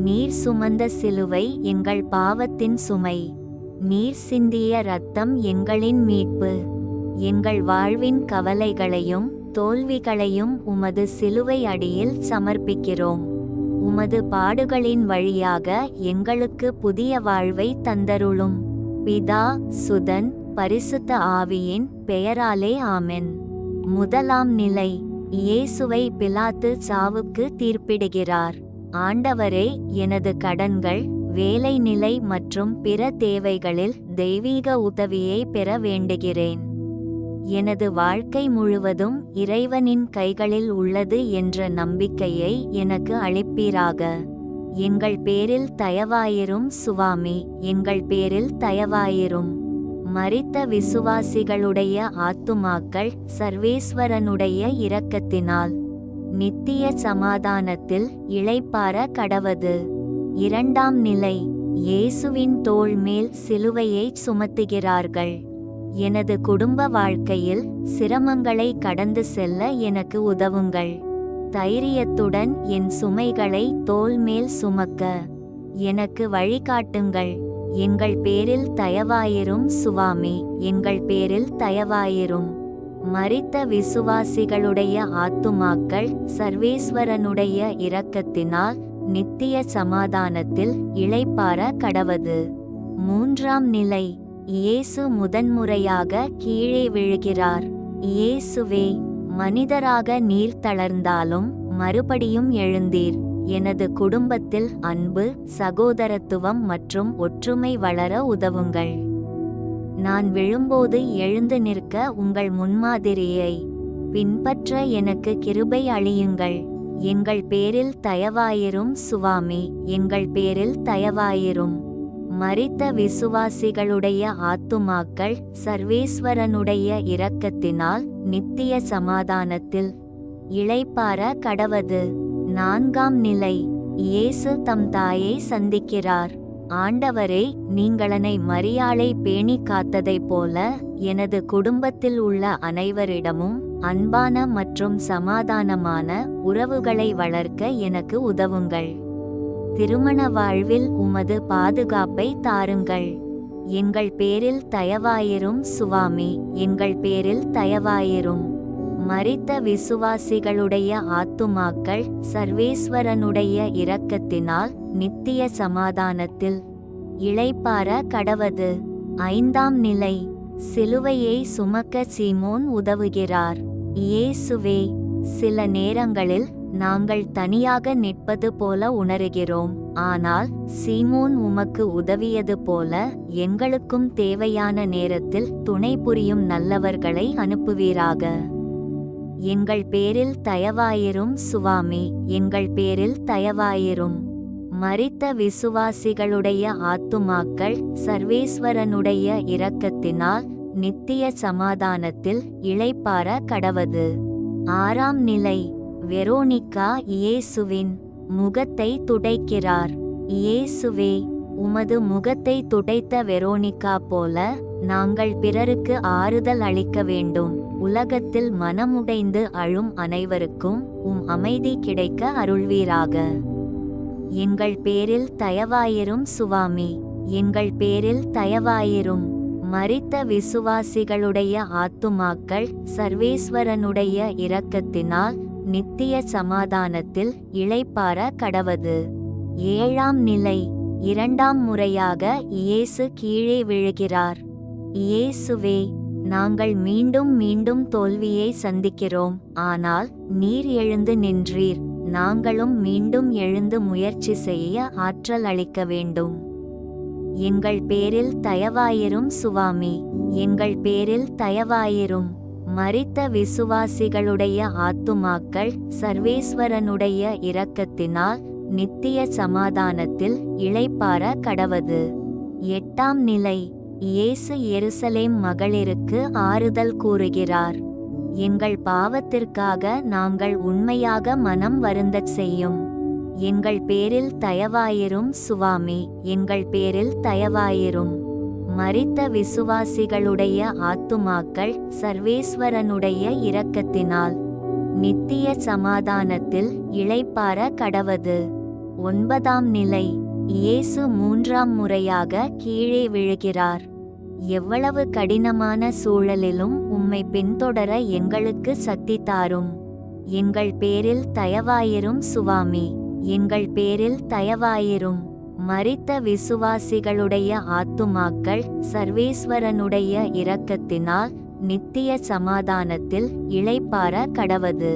நீர் சுமந்த சிலுவை எங்கள் பாவத்தின் சுமை. நீர் சிந்திய இரத்தம் எங்களின் மீட்பு. எங்கள் வாழ்வின் கவலைகளையும் தோல்விகளையும் உமது சிலுவை அடியில் சமர்ப்பிக்கிறோம். உமது பாடுகளின் வழியாக எங்களுக்கு புதிய வாழ்வை தந்தருளும். பிதா, சுதன், பரிசுத்த ஆவியின் பெயராலே ஆமென். முதலாம் நிலை. இயேசுவை பிலாத்து சாவுக்கு தீர்ப்பிடுகிறார். ஆண்டவரே, எனது கடன்கள், வேலை நிலை மற்றும் பிற தேவைகளில் தெய்வீக உதவியை பெற வேண்டுகிறேன். எனது வாழ்க்கை முழுவதும் இறைவனின் கைகளில் உள்ளது என்ற நம்பிக்கையை எனக்கு அளிப்பீராக. எங்கள் பேரில் தயவாயிரும் சுவாமி, எங்கள் பேரில் தயவாயிரும். மரித்த விசுவாசிகளுடைய ஆத்துமாக்கள் சர்வேஸ்வரனுடைய இரக்கத்தினால் நித்திய சமாதானத்தில் இளைப்பாற கடவது. இரண்டாம் நிலை. இயேசுவின் தோள் மேல் சிலுவையை சுமத்துகிறார்கள். எனது குடும்ப வாழ்க்கையில் சிரமங்களை கடந்து செல்ல எனக்கு உதவுங்கள். தைரியத்துடன் என் சுமைகளை தோள் மேல் சுமக்க எனக்கு வழிகாட்டுங்கள். எங்கள் பேரில் தயவாயிரும் சுவாமி, எங்கள் பேரில் தயவாயிரும். மரித்த விசுவாசிகளுடைய ஆத்துமாக்கள் சர்வேஸ்வரனுடைய இரக்கத்தினால் நித்திய சமாதானத்தில் இளைப்பாற கடவது. மூன்றாம் நிலை. இயேசு முதன்முறையாக கீழே விழுகிறார். இயேசுவே, மனிதராக நீர் தளர்ந்தாலும் மறுபடியும் எழுந்தீர். எனது குடும்பத்தில் அன்பு, சகோதரத்துவம் மற்றும் ஒற்றுமை வளர உதவுங்கள். நான் விழும்போது எழுந்து நிற்க உங்கள் முன்மாதிரியை பின்பற்ற எனக்கு கிருபை அளியுங்கள். எங்கள் பேரில் தயவாயிரும் சுவாமி, எங்கள் பேரில் தயவாயிரும். மரித்த விசுவாசிகளுடைய ஆத்துமாக்கள் சர்வேஸ்வரனுடைய இரக்கத்தினால் நித்திய சமாதானத்தில் இளைப்பாற கடவது. நான்காம் நிலை. இயேசு தம் தாயை சந்திக்கிறார். ஆண்டவரே, நீங்களனை மரியாளை பேணி காத்ததைப் போல எனது குடும்பத்தில் உள்ள அனைவரிடமும் அன்பான மற்றும் சமாதானமான உறவுகளை வளர்க்க எனக்கு உதவுங்கள். திருமண வாழ்வில் உமது பாதுகாப்பை தாருங்கள். எங்கள் பேரில் தயவாயிரும் சுவாமி, எங்கள் பேரில் தயவாயிரும். மரித்த விசுவாசிகளுடைய ஆத்துமாக்கள் சர்வேஸ்வரனுடைய இரக்கத்தினால் நித்திய சமாதானத்தில் இளைப்பாற கடவது. ஐந்தாம் நிலை. சிலுவையை சுமக்க சீமோன் உதவுகிறார். இயேசுவே, சில நேரங்களில் நாங்கள் தனியாக நிற்பது போல உணருகிறோம். ஆனால் சீமோன் உமக்கு உதவியது போல எங்களுக்கும் தேவையான நேரத்தில் துணை புரியும் நல்லவர்களை அனுப்புவீராக. எங்கள் பேரில் தயவாயிரும் சுவாமி, எங்கள் பேரில் தயவாயிரும். மரித்த விசுவாசிகளுடைய ஆத்துமாக்கள் சர்வேஸ்வரனுடைய இரக்கத்தினால் நித்திய சமாதானத்தில் இளைப்பாற கடவது. ஆறாம் நிலை. வெரோனிகா இயேசுவின் முகத்தை துடைக்கிறார். இயேசுவே, உமது முகத்தை துடைத்த வெரோனிகா போல நாங்கள் பிறருக்கு ஆறுதல் அளிக்க வேண்டும். உலகத்தில் மனமுடைந்து அழும் அனைவருக்கும் அமைதி கிடைக்க அருள்வீராக. எங்கள் பேரில் தயவாயிரும் சுவாமி, எங்கள் பேரில் தயவாயிரும். மரித்த விசுவாசிகளுடைய ஆத்துமாக்கள் சர்வேஸ்வரனுடைய இரக்கத்தினால் நித்திய சமாதானத்தில் இளைப்பாற கடவது. ஏழாம் நிலை. இரண்டாம் முறையாக இயேசு கீழே விழுகிறார். இயேசுவே, நாங்கள் மீண்டும் மீண்டும் தோல்வியை சந்திக்கிறோம். ஆனால் நீர் எழுந்து நின்றீர். நாங்களும் மீண்டும் எழுந்து முயற்சி செய்ய ஆற்றல் அளிக்க வேண்டும். எங்கள் பேரில் தயவாயிரும் சுவாமி, எங்கள் பேரில் தயவாயிரும். மரித்த விசுவாசிகளுடைய ஆத்துமாக்கள் சர்வேஸ்வரனுடைய இரக்கத்தினால் நித்திய சமாதானத்தில் இளைப்பாற கடவது. எட்டாம் நிலை. இயேசு எருசலேம் மகளிருக்கு ஆறுதல் கூறுகிறார். எங்கள் பாவத்திற்காக நாங்கள் உண்மையாக மனம் வருந்தச் செய்யும். எங்கள் பேரில் தயவாயிரும் சுவாமி, எங்கள் பேரில் தயவாயிரும். மரித்த விசுவாசிகளுடைய ஆத்துமாக்கள் சர்வேஸ்வரனுடைய இரக்கத்தினால் நித்திய சமாதானத்தில் இளைப்பாற கடவது. 9ஆம் நிலை. இயேசு 3ஆம் முறையாக கீழே விழுகிறார். எவ்வளவு கடினமான சூழலிலும் உம்மை பின்தொடர எங்களுக்கு சக்தி தாரும். எங்கள் பேரில் தயவாயிரும் சுவாமி, எங்கள் பேரில் தயவாயிரும். மரித்த விசுவாசிகளுடைய ஆத்துமாக்கள் சர்வேஸ்வரனுடைய இரக்கத்தினால் நித்திய சமாதானத்தில் இளைப்பாற கடவது.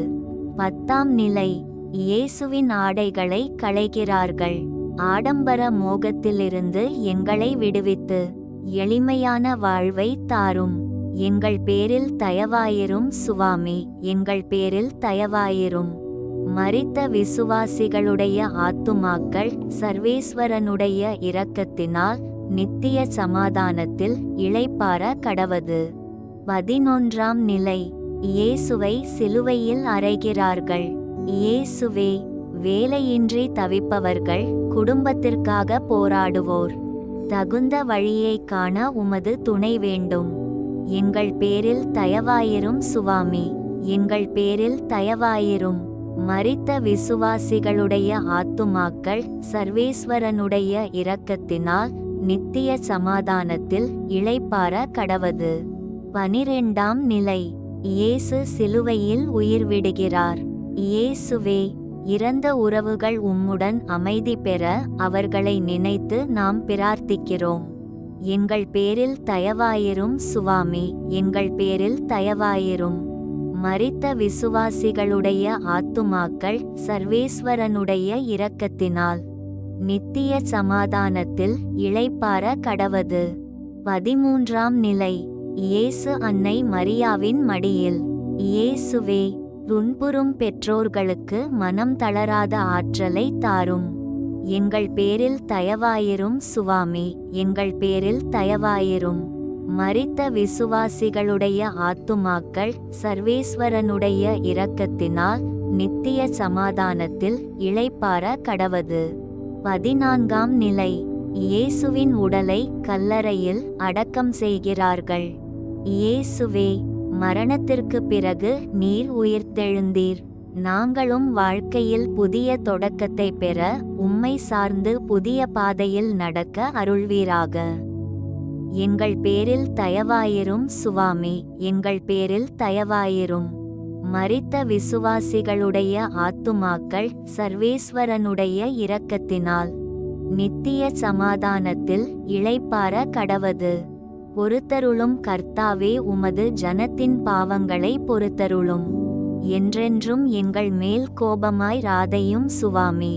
10ஆம் நிலை. இயேசுவின் ஆடைகளை களைகிறார்கள். ஆடம்பர மோகத்திலிருந்து எங்களை விடுவித்து எளிமையான வாழ்வை தாரும். எங்கள் பேரில் தயவாயிரும் சுவாமி, எங்கள் பேரில் தயவாயிரும். மரித்த விசுவாசிகளுடைய ஆத்துமாக்கள் சர்வேஸ்வரனுடைய இரக்கத்தினால் நித்திய சமாதானத்தில் இளைப்பாற கடவது. 11ஆம் நிலை. இயேசுவை சிலுவையில் அறைகிறார்கள். இயேசுவே, வேலையின்றி தவிப்பவர்கள், குடும்பத்திற்காக போராடுவோர், தகுந்த வழியை காண உமது துணை வேண்டும். எங்கள் பேரில் தயவாயிரும் சுவாமி, எங்கள் பேரில் தயவாயிரும். மரித்த விசுவாசிகளுடைய ஆத்துமாக்கள் சர்வேஸ்வரனுடைய இரக்கத்தினால் நித்திய சமாதானத்தில் இளைப்பாற கடவது. 12ஆம் நிலை. இயேசு சிலுவையில் உயிர் விடுகிறார். இயேசுவே, இறந்த உறவுகள் உம்முடன் அமைதி பெற அவர்களை நினைத்து நாம் பிரார்த்திக்கிறோம். எங்கள் பேரில் தயவாயிரும் சுவாமி, எங்கள் பேரில் தயவாயிரும். மரித்த விசுவாசிகளுடைய ஆத்துமாக்கள் சர்வேஸ்வரனுடைய இரக்கத்தினால் நித்திய சமாதானத்தில் இளைப்பாற கடவது. 13ஆம் நிலை. இயேசு அன்னை மரியாவின் மடியில். இயேசுவே, துன்புறும் பெற்றோர்களுக்கு மனம் தளராத ஆற்றலை தாரும். எங்கள் பேரில் தயவாயிரும் சுவாமி, எங்கள் பேரில் தயவாயிரும். மரித்த விசுவாசிகளுடைய ஆத்துமாக்கள் சர்வேஸ்வரனுடைய இரக்கத்தினால் நித்திய சமாதானத்தில் இளைப்பாற கடவது. 14ஆம் நிலை. இயேசுவின் உடலை கல்லறையில் அடக்கம் செய்கிறார்கள். இயேசுவே, மரணத்திற்கு பிறகு நீர் உயிர்த்தெழுந்தீர். நாங்களும் வாழ்க்கையில் புதிய தொடக்கத்தை பெற உம்மை சார்ந்து புதிய பாதையில் நடக்க அருள்வீராக. எங்கள் பேரில் தயவாயிரும் சுவாமி, எங்கள் பேரில் தயவாயிரும். மரித்த விசுவாசிகளுடைய ஆத்துமாக்கள் சர்வேஸ்வரனுடைய இரக்கத்தினால் நித்திய சமாதானத்தில் இளைப்பாற கடவது. பொறுத்தருளும் கர்த்தாவே, உமது ஜனத்தின் பாவங்களை பொறுத்தருளும். என்றென்றும் எங்கள் மேல் கோபமாய் ராதையும் சுவாமி.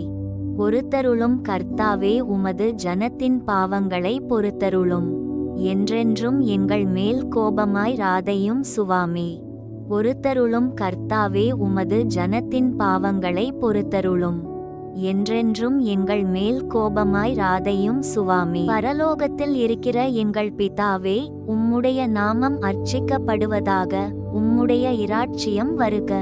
பொறுத்தருளும் கர்த்தாவே, உமது ஜனத்தின் பாவங்களை பொறுத்தருளும். என்றென்றும் எங்கள் மேல் கோபமாய் ராதையும் சுவாமி. பொறுத்தருளும் கர்த்தாவே, உமது ஜனத்தின் பாவங்களை பொறுத்தருளும். என்றென்றும் எங்கள் மேல் கோபமாய் ராதையும் சுவாமி. பரலோகத்தில் இருக்கிற எங்கள் பிதாவே, உம்முடைய நாமம் அர்ச்சிக்கப்படுவதாக. உம்முடைய இராட்சியம் வருக.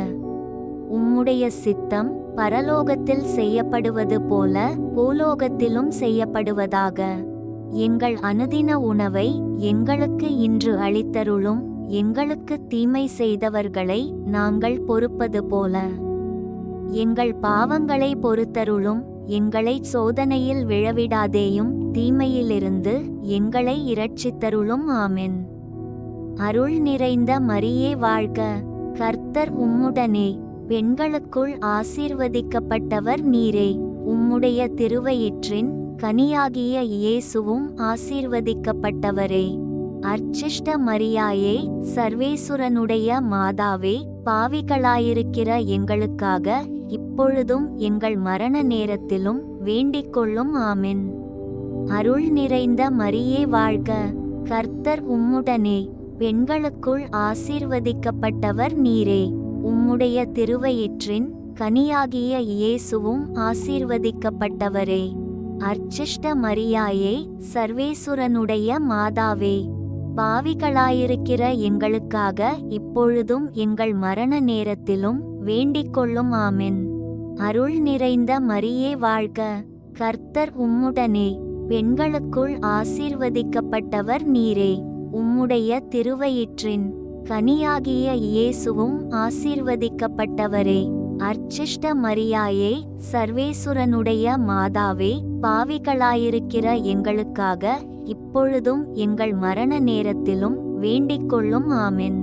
உம்முடைய சித்தம் பரலோகத்தில் செய்யப்படுவது போல பூலோகத்திலும் செய்யப்படுவதாக. எங்கள் அனுதின உணவை எங்களுக்கு இன்று அளித்தருளும். எங்களுக்கு தீமை செய்தவர்களை நாங்கள் பொறுப்பது போல எங்கள் பாவங்களை பொறுத்தருளும். எங்களை சோதனையில் விழவிடாதேயும், தீமையிலிருந்து எங்களை இரட்சித்தருளும். ஆமென். அருள் நிறைந்த மரியே வாழ்க, கர்த்தர் உம்முடனே. பெண்களுக்குள் ஆசீர்வதிக்கப்பட்டவர் நீரே. உம்முடைய திருவயிற்றின் கனியாகிய இயேசுவும் ஆசீர்வதிக்கப்பட்டவரே. அர்ச்சிஷ்ட மரியாயே, சர்வேசுரனுடைய மாதாவே, பாவிகளாயிருக்கிற எங்களுக்காக இப்பொழுதும் எங்கள் மரண நேரத்திலும் வேண்டிக்கொள்ளும். ஆமென். அருள் நிறைந்த மரியே வாழ்க, கர்த்தர் உம்முடனே. பெண்களுக்குள் ஆசீர்வதிக்கப்பட்டவர் நீரே. உம்முடைய திருவயிற்றின் கனியாகிய இயேசுவும் ஆசீர்வதிக்கப்பட்டவரே. அர்ச்சிஷ்ட மரியாயே, சர்வேசுரனுடைய மாதாவே, பாவிகளாயிருக்கிற எங்களுக்காக இப்பொழுதும் எங்கள் மரண நேரத்திலும் வேண்டிக்கொள்ளும். ஆமென். அருள் நிறைந்த மரியே வாழ்க, கர்த்தர் உம்முடனே. பெண்களுக்குள் ஆசீர்வதிக்கப்பட்டவர் நீரே. உம்முடைய திருவயிற்றின் கனியாகிய இயேசுவும் ஆசீர்வதிக்கப்பட்டவரே. அர்ச்சிஷ்ட மரியாயே, சர்வேசுரனுடைய மாதாவே, பாவிகளாயிருக்கிற எங்களுக்காக இப்பொழுதும் எங்கள் மரண நேரத்திலும் வேண்டிக்கொள்ளும். ஆமென்.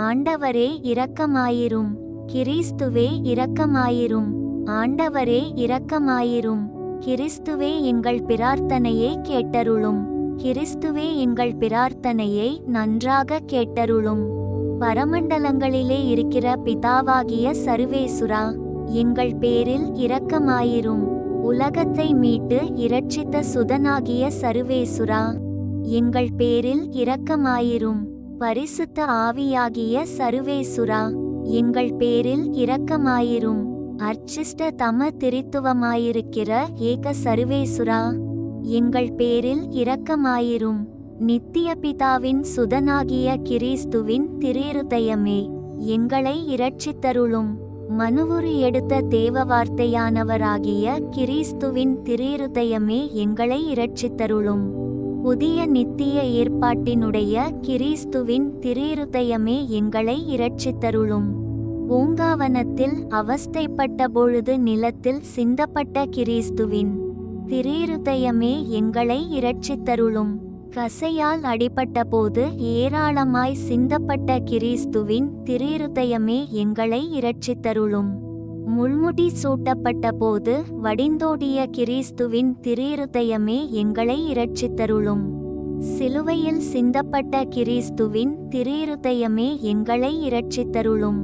ஆண்டவரே இரக்கமாயிரும். கிறிஸ்துவே இரக்கமாயிரும். ஆண்டவரே இரக்கமாயிரும். கிறிஸ்துவே எங்கள் பிரார்த்தனையை கேட்டருளும். கிறிஸ்துவே எங்கள் பிரார்த்தனையை நன்றாக கேட்டருளும். பரமண்டலங்களிலே இருக்கிற பிதாவாகிய சர்வேசுரா, எங்கள் பேரில் இரக்கமாயிரும். உலகத்தை மீட்டு இரட்சித்த சுதனாகிய சர்வேசுரா, எங்கள் பேரில் இரக்கமாயிரும். பரிசுத்த ஆவியாகிய சர்வேசுரா, எங்கள் பேரில் இரக்கமாயிரும். அர்ச்சிஷ்ட தம திரித்துவமாயிருக்கிற ஏக சர்வேசுரா, எங்கள் பேரில் இரக்கமாயிரும். நித்திய பிதாவின் சுதனாகிய கிறிஸ்துவின் திரிருதயமே, எங்களை இரட்சித்தருளும். மனுவுரு எடுத்த தேவ வார்த்தையானவராகிய கிறிஸ்துவின் திரிருதயமே, எங்களை இரட்சித்தருளும். புதிய நித்திய ஏற்பாட்டினுடைய கிறிஸ்துவின் திரிருதயமே, எங்களை இரட்சித்தருளும். பூங்காவனத்தில் அவஸ்தைப்பட்ட பொழுது நிலத்தில் சிந்தப்பட்ட கிறிஸ்துவின் திரிருதயமே, எங்களை இரட்சித்தருளும். கசையால் அடிபட்ட போது ஏராளமாய் சிந்தப்பட்ட கிறிஸ்துவின் திரிருதயமே, எங்களை இரட்சித்தருளும். முள்முடி சூட்டப்பட்ட போது வடிந்தோடிய கிறிஸ்துவின் திரிருதயமே, எங்களை இரட்சித்தருளும். சிலுவையில் சிந்தப்பட்ட கிறிஸ்துவின் திரிருதயமே, எங்களை இரட்சித்தருளும்.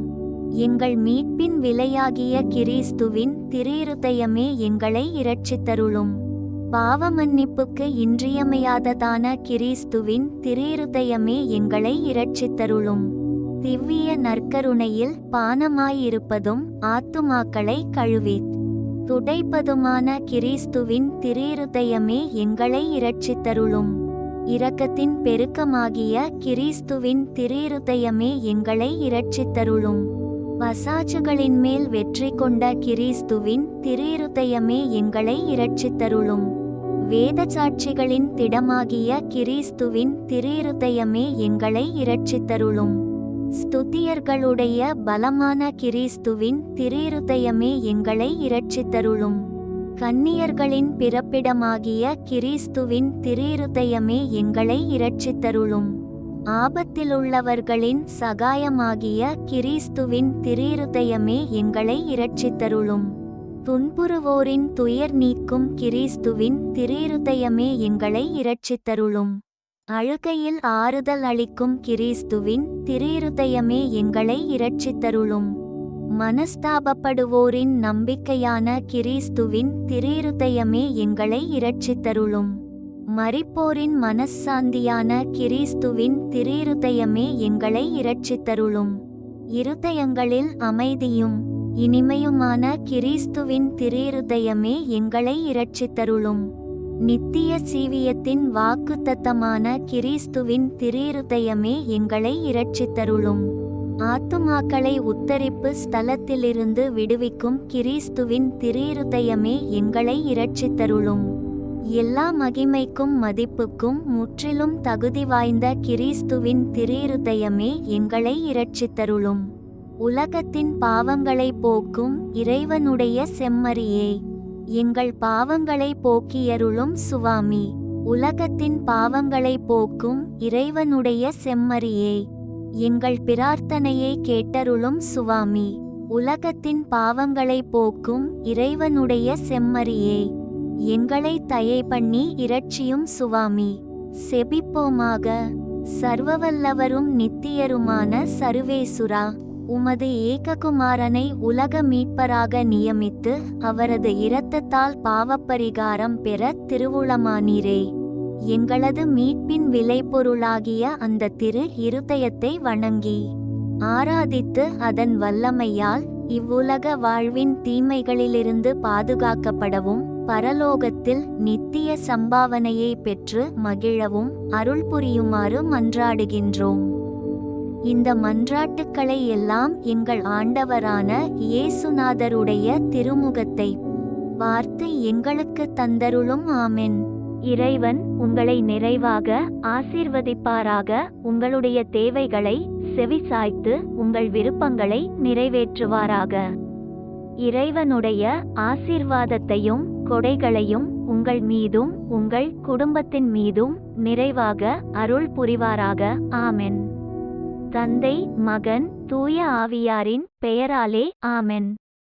எங்கள் மீட்பின் விலையாகிய கிறிஸ்துவின் திரிருதயமே, எங்களை இரட்சித்தருளும். பாவமன்னிப்புக்கு இன்றியமையாததான கிறிஸ்துவின் திரிருதயமே, எங்களை இரட்சித்தருளும். திவ்விய நற்கருணையில் பானமாயிருப்பதும் ஆத்துமாக்களை கழுவித் துடைப்பதுமான கிறிஸ்துவின் திரிருதயமே, எங்களை இரட்சித்தருளும். இரக்கத்தின் பெருக்கமாகிய கிறிஸ்துவின் திரிருதயமே, எங்களை இரட்சித்தருளும். பசாசுகளின் மேல் வெற்றி கொண்ட கிறிஸ்துவின் திரிருதயமே, எங்களை இரட்சித்தருளும். வேதசாட்சிகளின் திடமாகிய கிறிஸ்துவின் திரிருதயமே, எங்களை இரட்சித்தருளும். ஸ்துதியர்களுடைய பலமான கிறிஸ்துவின் திரிருதயமே, எங்களை இரட்சித்தருளும். கன்னியர்களின் பிறப்பிடமாகிய கிறிஸ்துவின் திரிருதயமே, எங்களை இரட்சித்தருளும். ஆபத்திலுள்ளவர்களின் சகாயமாகிய கிறிஸ்துவின் திரிருதயமே, எங்களை இரட்சித்தருளும். துன்புறுவோரின் துயர் நீக்கும் கிறிஸ்துவின் திரிருதயமே, எங்களை இரட்சித்தருளும். அழுகையில் ஆறுதல் அளிக்கும் கிறிஸ்துவின் திரிருதயமே, எங்களை இரட்சித்தருளும். மனஸ்தாபப்படுவோரின் நம்பிக்கையான கிறிஸ்துவின் திரிருதயமே, எங்களை இரட்சித்தருளும். மரிப்போரின் மனச்சாந்தியான கிறிஸ்துவின் திரிருதயமே, எங்களை இரட்சித்தருளும். இருதயங்களில் அமைதியும் இனிமையுமான கிறிஸ்துவின் திரிருதயமே, எங்களை இரட்சித்தருளும். நித்திய சீவியத்தின் வாக்குத்தத்தமான கிறிஸ்துவின் திரிருதயமே, எங்களை இரட்சித்தருளும். ஆத்துமாக்களை உத்தரிப்பு ஸ்தலத்திலிருந்து விடுவிக்கும் கிறிஸ்துவின் திரிருதயமே, எங்களை இரட்சித்தருளும். எல்லா மகிமைக்கும் மதிப்புக்கும் முற்றிலும் தகுதி வாய்ந்த கிறிஸ்துவின் திரிருதயமே, எங்களை இரட்சித்தருளும். உலகத்தின் பாவங்களை போக்கும் இறைவனுடைய செம்மறியே, எங்கள் பாவங்களை போக்கியருளும் சுவாமி. உலகத்தின் பாவங்களை போக்கும் இறைவனுடைய செம்மறியே, எங்கள் பிரார்த்தனையை கேட்டருளும் சுவாமி. உலகத்தின் பாவங்களை போக்கும் இறைவனுடைய செம்மறியே, எங்களை தயை பண்ணி இரட்சியும் சுவாமி. செபிப்போமாக. சர்வவல்லவரும் நித்தியருமான சர்வேசுரா, உமது ஏககுமாரனை உலக மீட்பராக நியமித்து அவரது இரத்தத்தால் பாவப்பரிகாரம் பெற திருவுளமானீரே. எங்களது மீட்பின் விளைபொருளாகிய அந்த திரு இருதயத்தை வணங்கி ஆராதித்து அதன் வல்லமையால் இவ்வுலக வாழ்வின் தீமைகளிலிருந்து பாதுகாக்கப்படவும் பரலோகத்தில் நித்திய சம்பாவனையை பெற்று மகிழவும் அருள் புரியுமாறு மன்றாடுகின்றோம். இந்த மன்றாட்டுக்களை எல்லாம் எங்கள் ஆண்டவரான இயேசுநாதருடைய திருமுகத்தை பார்த்து எங்களுக்கு தந்தருளும். ஆமென். இறைவன் உங்களை நிறைவாக ஆசீர்வதிப்பாராக. உங்களுடைய தேவைகளை செவி சாய்த்து உங்கள் விருப்பங்களை நிறைவேற்றுவாராக. இறைவனுடைய ஆசீர்வாதத்தையும் கொடைகளையும் உங்கள் மீதும் உங்கள் குடும்பத்தின் மீதும் நிறைவாக அருள் புரிவாராக. ஆமென். தந்தை, மகன், தூய ஆவியாரின் பெயராலே ஆமென்.